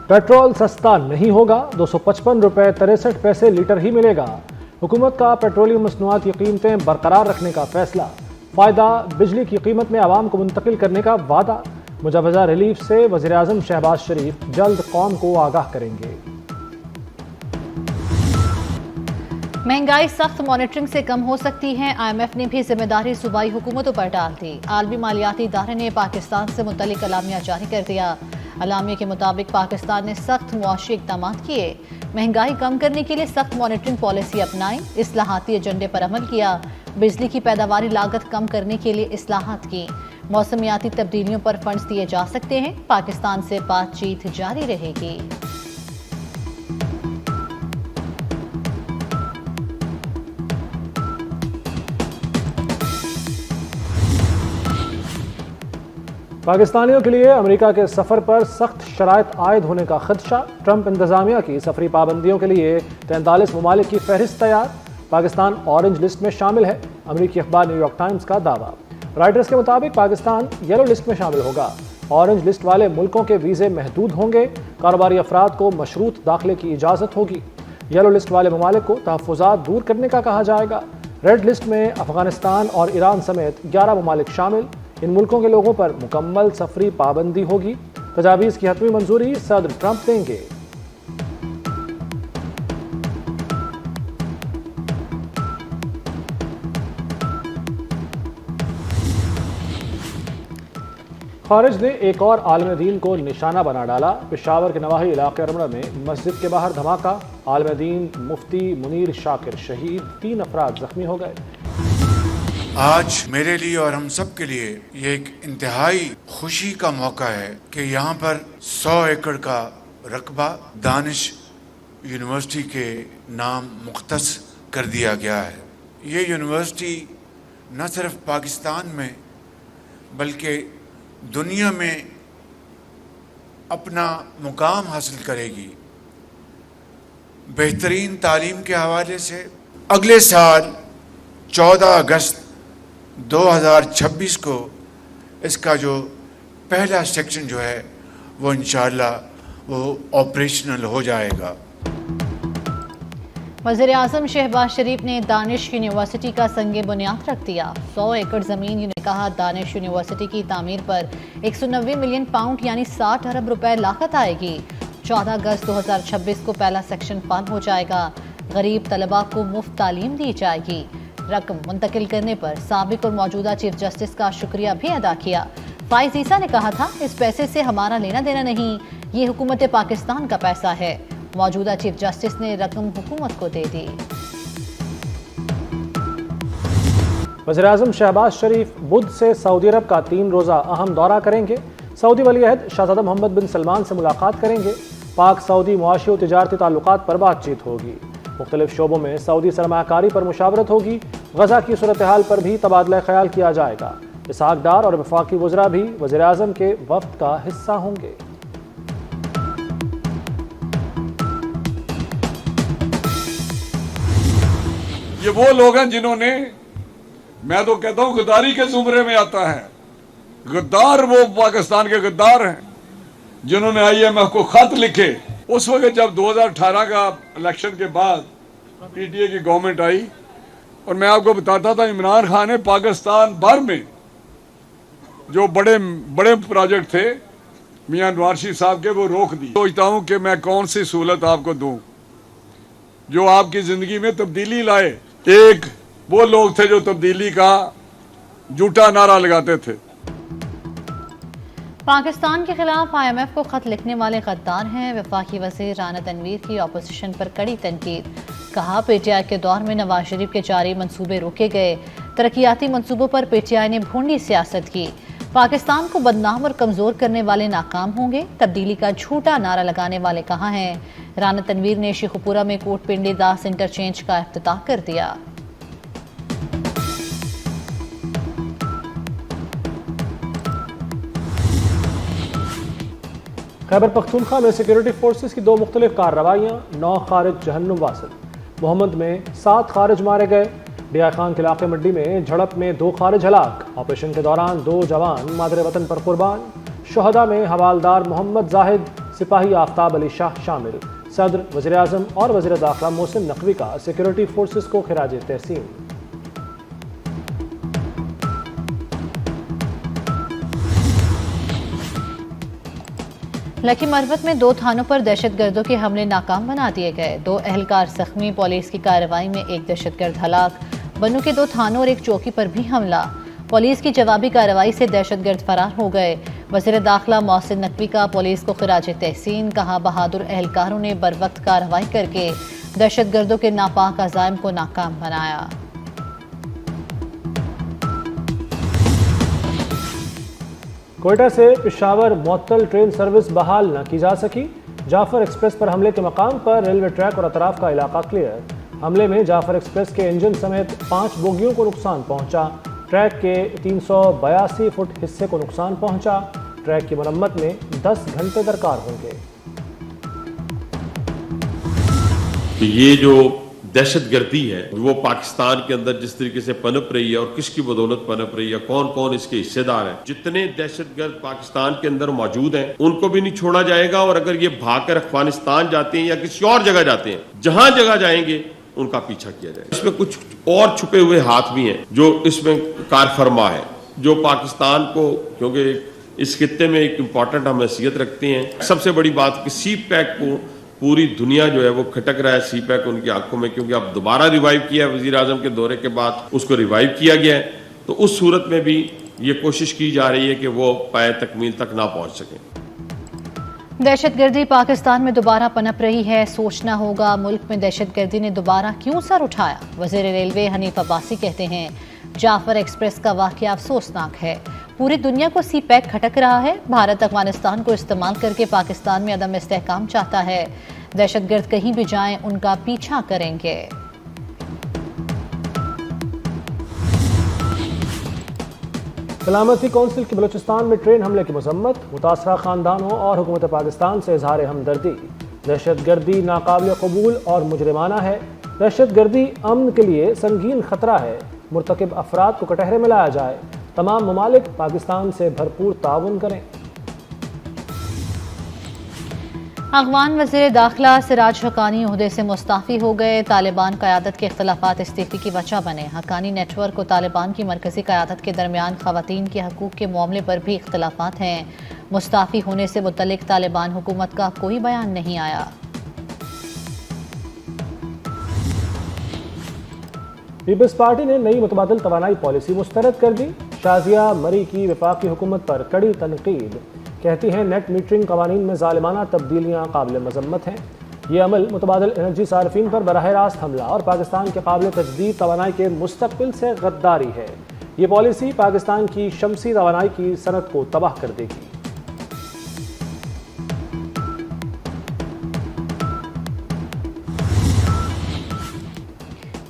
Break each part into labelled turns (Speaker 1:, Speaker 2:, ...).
Speaker 1: Petrol सस्ता नहीं होगा, 255 रुपये 63 पैसे लीटर ही मिलेगा। हुकूमत का पेट्रोलियम मसनूआत की कीमतें बरकरार रखने का फैसला। फ़ायदा बिजली की कीमत में आवाम को मुंतकिल करने का वादा। मुजवजा रिलीफ से वज़ीर आज़म शहबाज शरीफ जल्द कौम को आगाह करेंगे।
Speaker 2: महंगाई सख्त मॉनिटरिंग से कम हो सकती है। IMF ने भी जिम्मेदारी सूबाई हुकूमतों पर डाल दी। आलमी मालियाती इदारे ने पाकिस्तान से मुतल्लिक अलामिया जारी कर दिया। अलामिया के मुताबिक पाकिस्तान ने सख्त मुआशी इक़दाम किए, महंगाई कम करने के लिए सख्त मॉनिटरिंग पॉलिसी अपनाई, इस्लाहाती एजेंडे पर अमल किया, बिजली की पैदावारी लागत कम करने के लिए इस्लाहात की, मौसमियाती तब्दीलियों पर फंड्स दिए जा सकते हैं। पाकिस्तान से बातचीत जारी रहेगी।
Speaker 1: पाकिस्तानियों के लिए अमेरिका के सफ़र पर सख्त शराइत आयद होने का खदशा। ट्रंप इंतजामिया की सफरी पाबंदियों के लिए 43 ममालिक की फहरिस्त तैयार। पाकिस्तान ऑरेंज लिस्ट में शामिल है, अमेरिकी अखबार न्यूयॉर्क टाइम्स का दावा। राइटर्स के मुताबिक पाकिस्तान येलो लिस्ट में शामिल होगा। ऑरेंज लिस्ट वाले मुल्कों के वीज़े महदूद होंगे, कारोबारी अफराद को मशरूत दाखिले की इजाज़त होगी। येलो लिस्ट वाले ममालिक को तहफ़्फ़ुज़ात दूर करने का कहा जाएगा। रेड लिस्ट में अफगानिस्तान और ईरान समेत 11 ममालिक शामिल। इन मुल्कों के लोगों पर मुकम्मल सफरी पाबंदी होगी। तजावीज़ की हतमी मंजूरी सदर ट्रंप देंगे। खारिज ने एक और आलम दीन को निशाना बना डाला। पेशावर के नवाही इलाके अरमड़ा में मस्जिद के बाहर धमाका। आलम दीन मुफ्ती मुनीर शाकिर शहीद, 3 अफराद जख्मी हो गए।
Speaker 3: आज मेरे लिए और हम सब के लिए ये एक इंतहाई खुशी का मौका है कि यहाँ पर 100 एकड़ का रकबा दानिश यूनिवर्सिटी के नाम मुख्तस कर दिया गया है। ये यूनिवर्सिटी न सिर्फ पाकिस्तान में बल्कि दुनिया में अपना मुकाम हासिल करेगी। बेहतरीन तालीम के हवाले से अगले साल 14 अगस्त 2026 को इसका जो पहला सेक्शन जो है वो इंशाअल्लाह वो ऑपरेशनल हो जाएगा।
Speaker 2: वज़ीर आज़म शहबाज शरीफ ने दानिश यूनिवर्सिटी का संगे बुनियाद रख दिया। 100 एकड़ ज़मीन ने कहा, दानिश यूनिवर्सिटी की तामीर पर 190 मिलियन पाउंड यानी 60 अरब रुपए लागत आएगी। 14 अगस्त 2026 को पहला सेक्शन बंद हो जाएगा। गरीब तलबा को मुफ्त तालीम दी जाएगी। रकम मुंतकिल करने पर साबिक और मौजूदा चीफ जस्टिस का शुक्रिया भी अदा किया। फाइज ईसा ने कहा था, इस पैसे से हमारा लेना देना नहीं, ये हुकूमत पाकिस्तान का पैसा है। मौजूदा चीफ जस्टिस ने रकम हुकूमत को दे दी।
Speaker 1: वज़ीर आज़म शहबाज शरीफ बुध से सऊदी अरब का 3 रोज़ा अहम दौरा करेंगे। सऊदी वलीअहद शहज़ादा मोहम्मद बिन सलमान से मुलाकात करेंगे। पाक सऊदी मुआशी और तिजारती ताल्लुकात पर बातचीत होगी। मुख्तलिफ शोबों में सऊदी सरमायाकारी पर मुशावरत होगी। गजा की सूरत हाल पर भी तबादला ख्याल किया जाएगा। इसहाक डार और वफाकी वज़रा भी वज़ीर आज़म के वफ़द का हिस्सा होंगे।
Speaker 4: ये वो लोग हैं जिन्होंने, मैं तो कहता हूं गद्दारी के जुमरे में आता है। गद्दार वो पाकिस्तान के गद्दार हैं जिन्होंने IMF को खत लिखे। उस वक्त जब 2018 का इलेक्शन के बाद PTA की गवर्नमेंट आई और मैं आपको बताता था, इमरान खान ने पाकिस्तान भर में जो बड़े बड़े प्रोजेक्ट थे मियां नवाज साहब के, वो रोक दिए। सोचता हूं कि मैं कौन सी सहूलत आपको दूं जो आपकी जिंदगी में तब्दीली लाए। एक वो लोग थे जो तब्दीली का झूठा नारा लगाते थे।
Speaker 2: पाकिस्तान के खिलाफ IMF को खत लिखने वाले गद्दार हैं। वफाकी वज़ीर राना तनवीर की अपोजिशन पर कड़ी तनकीद। कहा, PTI के दौर में नवाज शरीफ के जारी मंसूबे रोके गए। तरक्याती मंसूबों पर PTI ने भोंडी सियासत की। पाकिस्तान को बदनाम और कमजोर करने वाले नाकाम होंगे। तब्दीली का झूठा नारा लगाने वाले कहाँ हैं। राना तनवीर ने शेखुपुरा में कोट पिंडी दास इंटरचेंज का इफ्तिताह कर दिया।
Speaker 1: खैबर पख्तूनख्वा में सिक्योरिटी फोर्सेस की 2 मुख्तलिफ कार्रवाइयाँ। 9 खारिज जहन्नुम वासिल। मोहम्मद में 7 खारिज मारे गए। डिया खान के इलाके मड्डी में झड़प में 2 खारिज हलाक। ऑपरेशन के दौरान 2 जवान मादरे वतन पर कुर्बान। शोहदा में हवालदार मोहम्मद जाहिद सिपाही आफ्ताब अली शाह शामिल। सदर, वज़ीर आज़म और वज़ीर दाखिला मोहसिन नकवी का सिक्योरिटी फोर्सेस को खिराज तहसीन।
Speaker 2: लकी मरवत में 2 थानों पर दहशतगर्दों के हमले नाकाम बना दिए गए। 2 एहलकार जख्मी। पुलिस की कार्रवाई में 1 दहशतगर्द हलाक। बनू के 2 थानों और 1 चौकी पर भी हमला। पुलिस की जवाबी कार्रवाई से दहशतगर्द फरार हो गए। वज़ीर दाखिला मोहसिन नकवी का पुलिस को खिराज तहसीन। कहा, बहादुर एहलकारों ने बरवक्त कार्रवाई करके दहशतगर्दों के नापाक अज़ाइम को नाकाम बनाया।
Speaker 1: कोयटा से पेशावर मुअत्तल ट्रेन सर्विस बहाल न की जा सकी। जाफर एक्सप्रेस पर हमले के मकाम पर रेलवे ट्रैक और अतराफ का इलाका क्लियर। हमले में जाफर एक्सप्रेस के इंजन समेत 5 बोगियों को नुकसान पहुंचा। ट्रैक के 382 फुट हिस्से को नुकसान पहुंचा। ट्रैक की मरम्मत में 10 घंटे दरकार होंगे।
Speaker 5: ये जो दहशतगर्दी है वो पाकिस्तान के अंदर जिस तरीके से पनप रही है और किसकी बदौलत पनप रही है, कौन कौन इसके हिस्सेदार हैं, जितने दहशतगर्द पाकिस्तान के अंदर मौजूद हैं उनको भी नहीं छोड़ा जाएगा। और अगर ये भागकर अफगानिस्तान जाते हैं या किसी और जगह जाते हैं, जहां जगह जाएंगे उनका पीछा किया जाएगा। इसमें कुछ और छुपे हुए हाथ भी हैं जो इसमें कारफरमा है, जो पाकिस्तान को, क्योंकि इस खित्ते में एक इंपॉर्टेंट हम हैसियत रखते हैं। सबसे बड़ी बात कि सी पैक को पूरी दुनिया जो है वो खटक रहा है, सी पैक उनकी आंखों में, क्योंकि अब दोबारा रिवाइव किया है वजीर आजम के दौरे के बाद, उसको रिवाइव किया गया है। तो उस सूरत में भी ये कोशिश की जा रही है कि वो पाए तकमील तक ना पहुंच सके।
Speaker 2: दहशतगर्दी पाकिस्तान में दोबारा पनप रही है। सोचना होगा मुल्क में दहशतगर्दी ने दोबारा क्यों सर उठाया। वज़ीर रेलवे हनीफ अब्बासी कहते हैं, जाफर एक्सप्रेस का वाक़या अफसोसनाक है। पूरी दुनिया को सी पैक खटक रहा है। भारत अफगानिस्तान को इस्तेमाल करके पाकिस्तान में अदम इस्तेहकाम चाहता है। दहशतगर्द कहीं भी जाएं उनका पीछा करेंगे।
Speaker 1: सलामती कौंसिल की बलूचिस्तान में ट्रेन हमले की मजम्मत। मुतासरा खानदानों और हुकूमत पाकिस्तान से इजहार हमदर्दी। दहशतगर्दी नाकाबिल कबूल और मुजरिमाना है। दहशतगर्दी अमन के लिए संगीन खतरा है। मुर्तकिब अफराद को कटहरे में लाया जाए। तमाम ममालिक पाकिस्तान से भरपूर ताउन करें।
Speaker 2: अफगान वज़ीर दाखिला सिराज हक्कानी ओहदे से मुस्ताफ़ी हो गए। तालिबान क़यादत के इख्तलाफात इस्तीफ़े की वजह बने। हक्कानी नेटवर्क और तालिबान की मरकज़ी क़यादत के दरमियान ख़वातीन के हकूक़ के मामले पर भी इख्तलाफात हैं। मुस्ताफ़ी होने से मुतल्लिक़ तालिबान हुकूमत का कोई बयान नहीं आया।
Speaker 1: पीपल्स पार्टी ने नई मुतबादिल तवानाई पॉलिसी मुस्तरद कर दी। शाजिया मरी की वफाकी हुकूमत पर कड़ी तनकीद। कहती हैं नेट मीटरिंग कवानीन में ज़ालिमाना तब्दीलियाँ काबिल मजम्मत हैं। ये अमल मुतबादिल एनर्जी सार्फिन पर बराह रास्त हमला और पाकिस्तान के काबिल तजदीद तवानाई के मुस्तकबिल से गद्दारी है। ये पॉलिसी पाकिस्तान की शमसी तवानाई की सनत को तबाह कर देगी।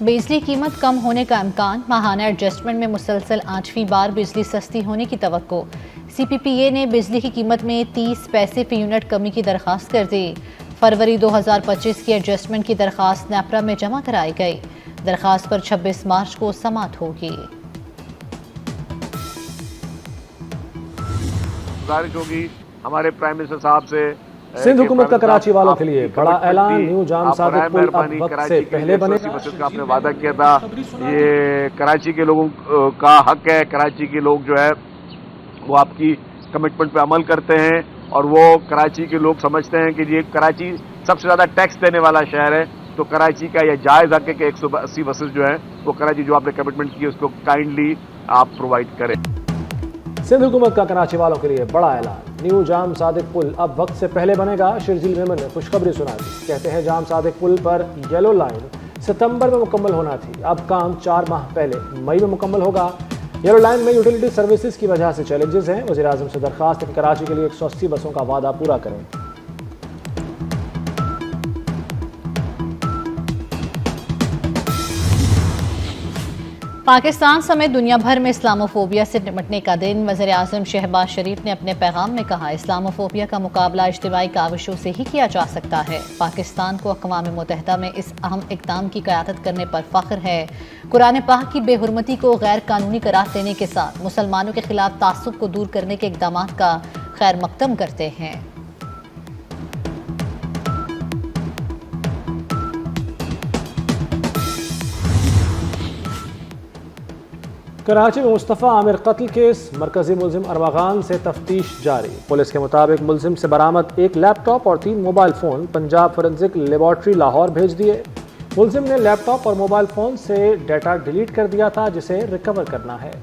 Speaker 2: बिजली कीमत कम होने का इम्कान। माहाना एडजस्टमेंट में मुसलसल 8वीं बार बिजली सस्ती होने की तवक्को। CPPA ने बिजली की कीमत में 30 पैसे फी यूनिट कमी की दरख्वास्त कर दी। फरवरी 2025 की एडजस्टमेंट की दरख्वास्त नेपरा में जमा कराई गई। दरख्वास्त पर 26 मार्च को समाअत होगी।
Speaker 6: गुजारिश होगी हमारे प्राइम मिनिस्टर साहब से।
Speaker 1: सिंध हुकूमत का कराची वालों के लिए बड़ा ऐलान। न्यू जाम सादिक पुल अब वक्त से पहले बनेगा।
Speaker 6: का आपने वादा किया था, ये कराची के लोगों का हक है। कराची के लोग जो है वो आपकी कमिटमेंट पे अमल करते हैं और वो कराची के लोग समझते हैं कि ये कराची सबसे ज़्यादा टैक्स देने वाला शहर है। तो कराची का यह जायज़ हक है कि 180 बसेस जो है वो कराची जो आपने कमिटमेंट की उसको काइंडली आप प्रोवाइड करें।
Speaker 1: सिंध हुकूमत का कराची वालों के लिए बड़ा ऐलान। न्यू जाम सादिक पुल अब वक्त से पहले बनेगा। शिरजील मेमन ने खुशखबरी सुना दी। कहते हैं जाम सादिक पुल पर येलो लाइन सितंबर में मुकम्मल होना थी, अब काम 4 माह पहले मई में मुकम्मल होगा। येलो लाइन में यूटिलिटी सर्विसेज की वजह से चैलेंजेस हैं। वज़ीर आज़म से दरख्वास्त है कि कराची के लिए 180 बसों का वादा पूरा करें।
Speaker 2: पाकिस्तान समेत दुनिया भर में इस्लामोफोबिया से निपटने का दिन। वज़ीर आज़म शहबाज शरीफ ने अपने पैगाम में कहा, इस्लामोफोबिया का मुकाबला इज्तिमाई काविशों से ही किया जा सकता है। पाकिस्तान को अक़वाम मुत्तहिदा में इस अहम इक़दाम की क़यादत करने पर फ़ख्र है। कुरान पाक की बेहुरमती को गैर कानूनी करार देने के साथ मुसलमानों के खिलाफ तासुब को दूर करने के इक़दामात का खैर मकदम करते हैं।
Speaker 1: कराची में मुस्तफ़ा आमिर कत्ल केस, मरकजी मुलजिम अरवा खान से तफ्तीश जारी। पुलिस के मुताबिक मुलजिम से बरामद एक लैपटॉप और 3 mobile phone Punjab forensic laboratory Lahore भेज दिए। मुलजिम ने लैपटॉप और मोबाइल फ़ोन से डेटा डिलीट कर दिया था, जिसे रिकवर करना है।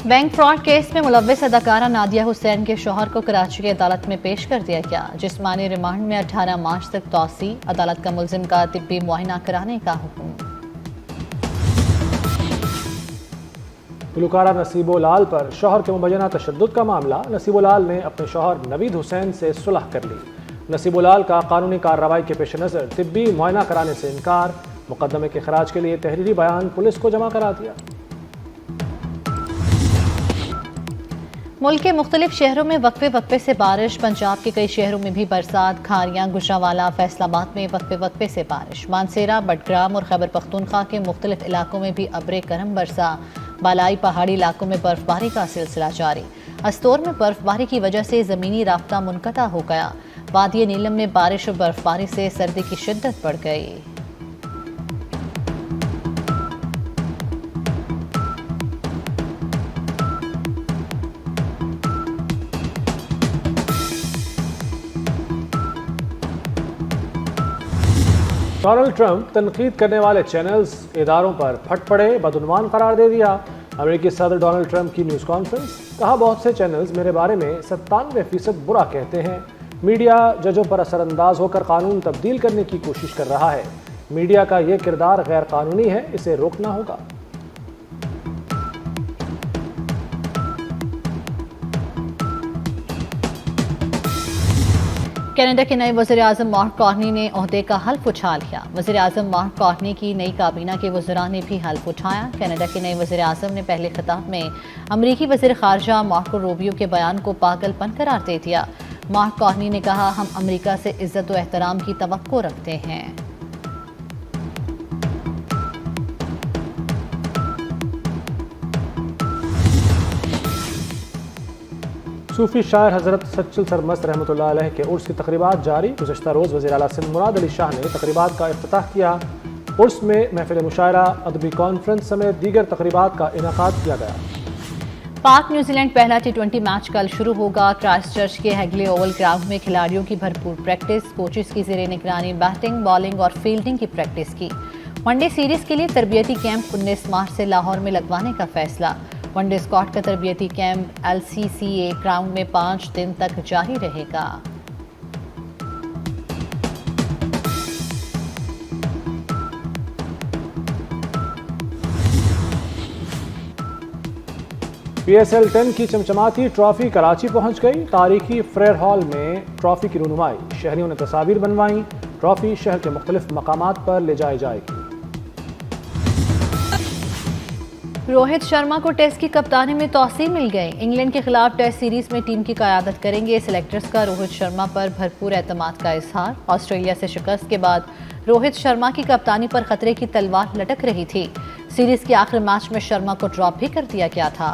Speaker 2: बैंक फ्रॉड केस में मुलव्विस अदाकारा नादिया हुसैन के शौहर को कराची की अदालत में पेश कर दिया गया। जिस्मानी रिमांड में 18 मार्च तक तौसी, अदालत का मुलजिम का तिब्बी मुआयना कराने का हुक्म।
Speaker 1: गुलकारा नसीबो लाल पर शौहर के मुबैना तशद्दुद का मामला, नसीबो लाल ने अपने शौहर नवीद हुसैन से सुलह कर ली। नसीबो लाल का कानूनी कार्रवाई के पेश नज़र तिब्बी मुआयना कराने से इनकार, मुकदमे के खराज के लिए तहरीरी बयान पुलिस को जमा करा दिया।
Speaker 2: मुल्क के मुख्तलिफ शहरों में वक्फे से बारिश, पंजाब के कई शहरों में भी बरसात, खारियां, गुजरावाला, फैसलाबाद में वक्फे से बारिश, मानसेरा, बडग्राम और खैबर पख्तूनख्वा के मुख्तलिफ इलाकों में भी अब्रे करम बरसा। बालाई पहाड़ी इलाकों में बर्फबारी का सिलसिला जारी। अस्तोर में बर्फबारी की वजह से ज़मीनी राब्ता मुनक़ता हो गया। वादी नीलम में बारिश और बर्फबारी से सर्दी की शिद्दत बढ़ गई।
Speaker 1: डोनाल्ड ट्रंप तनकीद करने वाले चैनल्स, इदारों पर फट पड़े, बदउनवान करार दे दिया। अमेरिकी सदर डोनाल्ड ट्रंप की न्यूज़ कॉन्फ्रेंस, कहा बहुत से चैनल्स मेरे बारे में 97% बुरा कहते हैं। मीडिया जजों पर असरअंदाज होकर कानून तब्दील करने की कोशिश कर रहा है। मीडिया का ये किरदार गैर कानूनी है, इसे रोकना होगा।
Speaker 2: कनाडा के नए वज़ीर-ए-आज़म मार्क कार्नी ने ओहदे का हल्फ उठा लिया। वज़ीर-ए-आज़म मार्क कार्नी की नई काबीना के वज़रा ने भी हल्फ उठाया। कनाडा के नए वज़ीर-ए-आज़म ने पहले खिताब में अमरीकी वज़ीर ख़ारजा मार्को रूबियो के बयान को पागलपन करार दे दिया। मार्क कार्नी ने कहा, हम अमरीका से इज़्ज़त व एहतराम की तवक्को रखते हैं।
Speaker 1: सूफी शायर हज़रत सच्चल सरमस्त रहमतुल्लाह अलैह के उर्स की तकरीबात जारी। गुज़श्ता रोज़ वज़ीर आला सिंध मुराद अली शाह ने तकरीबात का इफ्तिताह किया। उर्स में महफिल मुशायरा, अदबी कॉन्फ्रेंस समेत दीगर तकरीबात का इनेकाद किया गया।
Speaker 2: पाक न्यूजीलैंड पहला T20 मैच कल शुरू होगा। क्राइस्टचर्च के हैगले ओवल ग्राउंड में खिलाड़ियों की भरपूर प्रैक्टिस, कोचेस की ज़ेरे निगरानी बैटिंग, बॉलिंग और फील्डिंग की प्रैक्टिस की। वनडे सीरीज के लिए तरबियती कैंप 19 मार्च से लाहौर में लगवाने का फैसला। वनडे स्क्वाड का तरबियती कैंप LCCA ग्राउंड में 5 दिन तक जारी रहेगा।
Speaker 1: PSL 10 की चमचमाती ट्रॉफी कराची पहुंच गई। तारीखी फ्रेयर हॉल में ट्रॉफी की रुनुमाई, शहरियों ने तस्वीर बनवाई। ट्रॉफी शहर के मुख्तलिफ मकामात पर ले जाई जाएगी।
Speaker 2: रोहित शर्मा को टेस्ट की कप्तानी में तौसीह मिल गई। इंग्लैंड के खिलाफ टेस्ट सीरीज में टीम की क़यादत करेंगे। सिलेक्टर्स का रोहित शर्मा पर भरपूर एतमाद का इजहार। ऑस्ट्रेलिया से शिकस्त के बाद रोहित शर्मा की कप्तानी पर खतरे की तलवार लटक रही थी। सीरीज के आखिरी मैच में शर्मा को ड्रॉप भी कर दिया गया था।